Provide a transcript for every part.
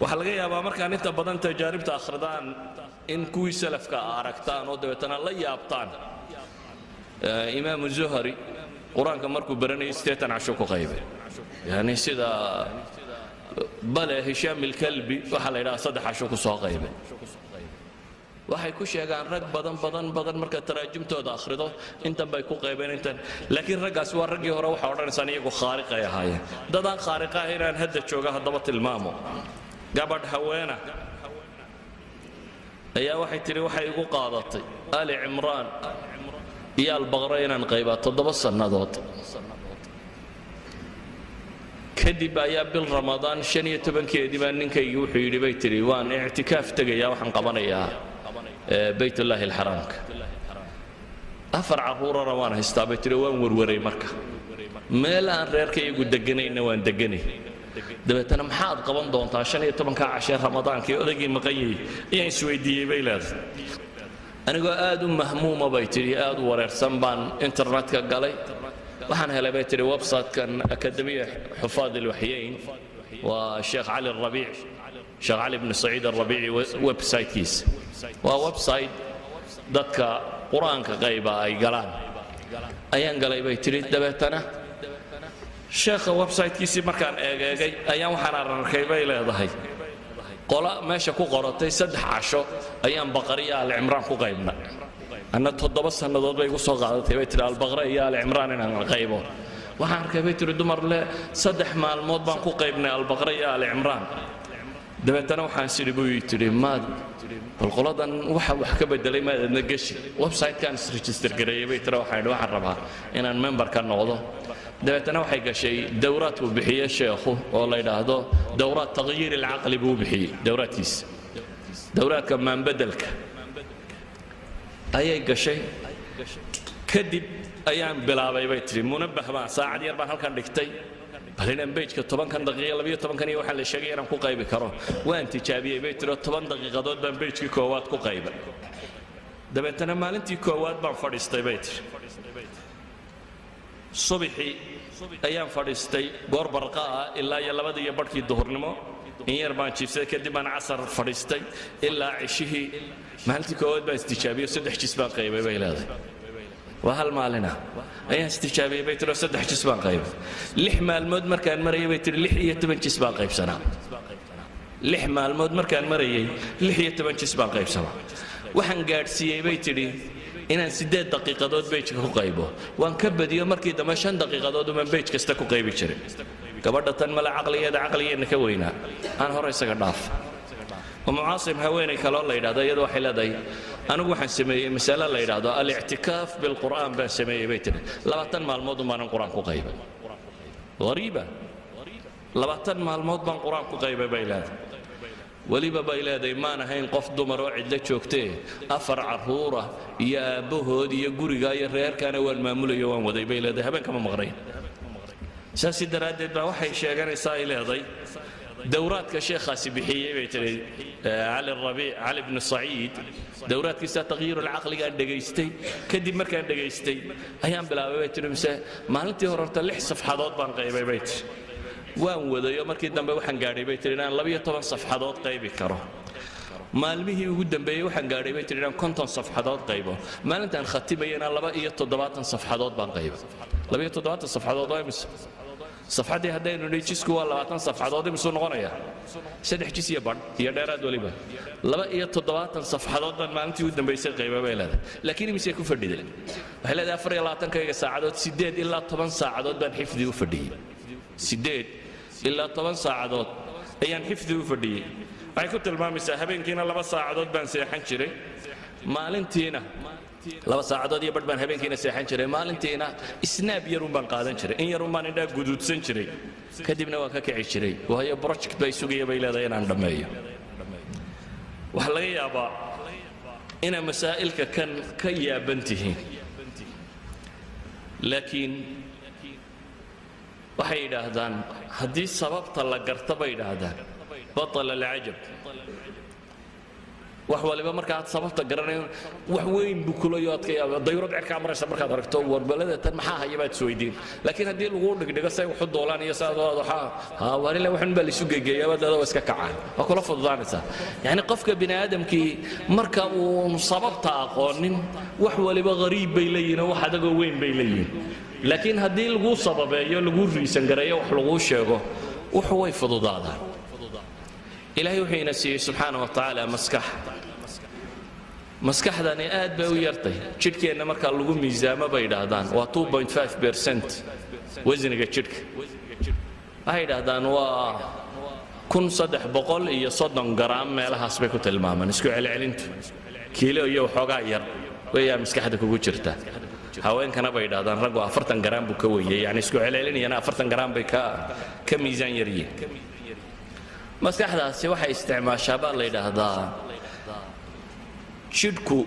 waxa laga yaabaa markaan inta badan tajaaribta akhridaan in kuwii salafka aragtaan oo dabeetana la yaabtaan imaam zuhri quraanka markuu baranayay 8 casho ku qaybay yani sida bale hisham al-kalbi waxa la yiraahdaa 3 casho ku soo qaybay waxay ku sheegaan rag badan marka taraajumtooda akhrido intan bay ku qaybeen intan laakiin raggaas waa raggii hore waxa odhanaysan iyagu khaariq ay ahaayeen dadaan khaariq ahayn hadda jooga hadaba tilmaamo gabadh haweena ayaa waxay tiri waxay igu qaadatay ali imraan iyo al-baqara inaan qayba 7 sanadood kadib ayaa bil ramadaan 15 keedii baa ninkaygu wuxuu yidhi bay tiri waan i'tikaaf tagayaa waxaan qabanayaa بيت الله الحرام أفرع عرورة روان هستابت روان وروري مركا ميلا أن ريركي يقول دقني نوان دقني دبت أنا محاض قبل دون عشان يتبن كعشر رمضان كي أدقي مقيي يعني سويدية بيلاد أنا قال آدو مهمومة بيتري آدو ورير سنبان إنترنت كقالي وحنا هلا بيتري ويب سايت كان أكاديمية حفاظ الوحيين والشيخ علي الربيع شيخ علي بن سعيد الربيعي ويب سايت كيس وويب سايت دتك قرآن كغيبة أي قلان أيان قلي بيتري دبتنا شيخ ويب سايت كيس مكان أيام حنا ركيبة إلى ضحي قلا ماشي كو قرطي 16 أيام بقرية العمران كو غيبنا أنا تضبط سنة ضد بيقصوا قاعدة بيتري البقرية العمران إن غيبه وحنا ركيبة دمر له 3 maalmood baan ku qaybnay al-baqraya al-imran dabeetana waxaan sidii buu yiri maad balqoladan wax ka bedelay ma adna gashi website kan register gareeyay bay tira waxaan rabaa inaan member ka noqdo dabeetana waxay gashay dawraad uu bixiyo sheekhu oo la yiraahdo dawraad tagyiir al-aqli buu bixiyay dawraadkiis dawraadka maan bedelka ayay gashay kadib ayaan bilaabay bay tiri munabbah baa saacad yar baan halkan dhigtay balina page-ka 10 daqiiqo 12 waxa la sheegay inaan ku qaybi karo waan tijaabiyay bay tiri 10 daqiiqadood baan page-ki koowaad ku qaybay dabeetana maalintii koowaad baan fadhiistay bay tiri subaxii ayaan fadhiistay goor barqaa ilaa iyo 2:00 duhurnimo in yar baan jiifsay kadib aan casar fadhiistay ilaa cishihii maalintii koowaad baan tijaabiyay 3 jis baan qaybay bay leedahay وهل مالنا أي استجابة بيتر 3 جسبان قيب لح مالمود مركان مريي بيتر لحية 8 جسبان قيب سنة لح مالمود مركان مريي لحية 8 جسبان قيب سنة وحن قاعد سي بيتري إن 6 دقيقة دود بيتك هو قيبه وان كبد يوم مركي دم 5 دقيقة دود من بيتك استكو قيب شري كبرت ملا عقلية نكوينا أنا هو رئيس قناف ومعاصم هويني كلا الله يرادا يدو حلادي أنا waxaan sameeyay mas'ala la yiraahdo al-i'tikaaf bil Qur'aan baa sameeyay baytana 20 maalmood baan Qur'aan ku qaybay غريبة 20 maalmood baan Qur'aan ku qaybay baylaad waliba baylaad ma ahayn qof dumar oo cid la joogtay afar caruura iyo aabahood iyo guriga iyo reerkana waan maamulayo waan waday baylaad habeen kama maqrayn saasi daraadeed baa waxay sheeganaysaa ileeday دورات كشيخ سبحية بيتري علي الربيع علي بن سعيد دورات كيسا تغيير العقل قاعد دقيستي كدي مركان دقيستي أيام بلا بيتري مسا ما أنت هررت لح صفحات بان قيبي بيت وان وذا يوم مركي دم بيوحن قاري بيتري أنا لبي طبعا صفحات قيبي كره ما المهي وجود بيوحن قاري بيتري أنا كنت صفحات قيبه ما أنت أن ختي بينا لبي تضبط صفحات بان قيبه لبي تضبط صفحات قيبس صفحتي هدين وليجسكو ولا 20 صفحات دي مسو نقونيا 3 جيس يا بان يا دheeraad waliba 2 صفحات maalintii u dambeysay qaybo bay leedahay laakiin mise ku fadhiday waxa leedahay 24 kayga saacadood 8 ilaa 10 saacadood baan xifdi u fadhiyay 8 ilaa 10 saacadood ayaan xifdi u fadhiyay waxay ku tilmaamaysaa habeenkiina 2 saacadood baan seexan jiray maalintiina 2 saacadood iyo badh baan habeenkiina seexan jiray maalintiina snaab yarun baan qaadan jiray in yarun baan indha guduudsan jiray kadibna waan ka kici jiray waayo project bay sugayay bay leedahay inaan dhameeyo waxa laga yaabaa ina masaa'ilka kan ka yaabantihiin laakiin waxay yiraahdaan hadii sababta la garto bay yiraahdaan batal al-ajab wax waliba markaad sababta garanayn wax weyn buu kula yoodkay dayrad cirka maraysa markaad aragto warbalada tan maxaa hayabaad soo weydiin laakiin haddii lagu dhigdhigo say wuxuu doolaan iyo saadoo waxa walila waxan baa lisu geegeeyaa wadada waa iska kacaan waa kula fududaanaysaa yani qofka bini aadamkii marka uu sababta aqoonin wax waliba qariib bay leeyihiin wax adagoo weyn bay leeyihiin laakiin haddii lagu sababeeyo lagu riisan gareeyo wax lagu sheego wuxuu way fududaadaan ilaahay wuxuu ina siiyey subxaanahu wa tacaala maskaxdani aad bay u yartay jidhkeenna markaa lagu miisaamo bay yidhaahdaan waa 2.5% wasniga jidhka waxay yidhaahdaan waa 1330 garaam meelahaas bay ku tilmaamaan isku celcelintu kiilo iyo waxoogaa yar weeyaa maskaxda kugu jirta haweenkana bay yidhaahdaan raggu 40 garaam buu ka weeyey yani isku celcelinayana 40 garaam bay ka miisaan yaryihiin maskaxdaasi waxay isticmaashaa baa la yidhaahdaa jidhku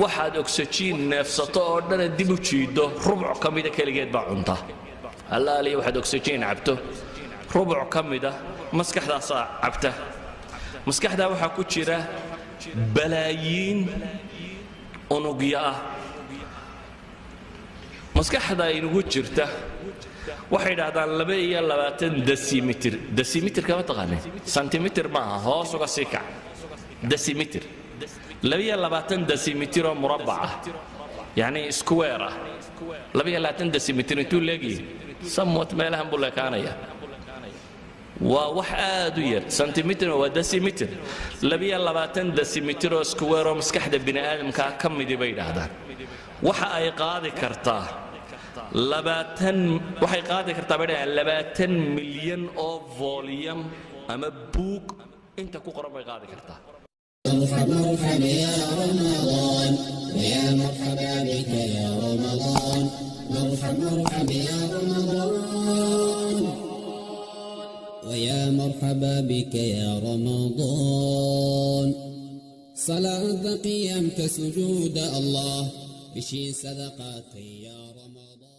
waxaad oxygen neefsato oo dhan dib u jiido rubuc ka mida keligeed baa cunta allaaliya waxaad oxygen cabto rubuc ka mida maskaxdaasaa cabta maskaxdaa waxaa ku jira balaayiin unugyo ah maskaxda inugu jirta waxay yidhaahdaan 22 decimeter decimeter kama taqaanay centimeter maaha hoos uga sii kac decimeter 22 decimeter oo murabbac ah yani square ah 22 decimeter intuu leegiyo somewhat meelahan buu leekaanaya waa wax aad u yar centimeter waa decimeter 22 decimeter oo square oo maskaxda bini aadamka ka mid bay yidhaahdaan waxa ay qaadi kartaa waxay qaadi kartaa bay dhahaan 20 milyan oo volume ama buug inta ku qoran bay qaadi kartaa مرحبا يا رمضان ويا مرحبا بك يا رمضان مرحبا يا رمضان ويا مرحبا بك يا رمضان صلاة قيامك سجود الله بشي صدقاتي يا رمضان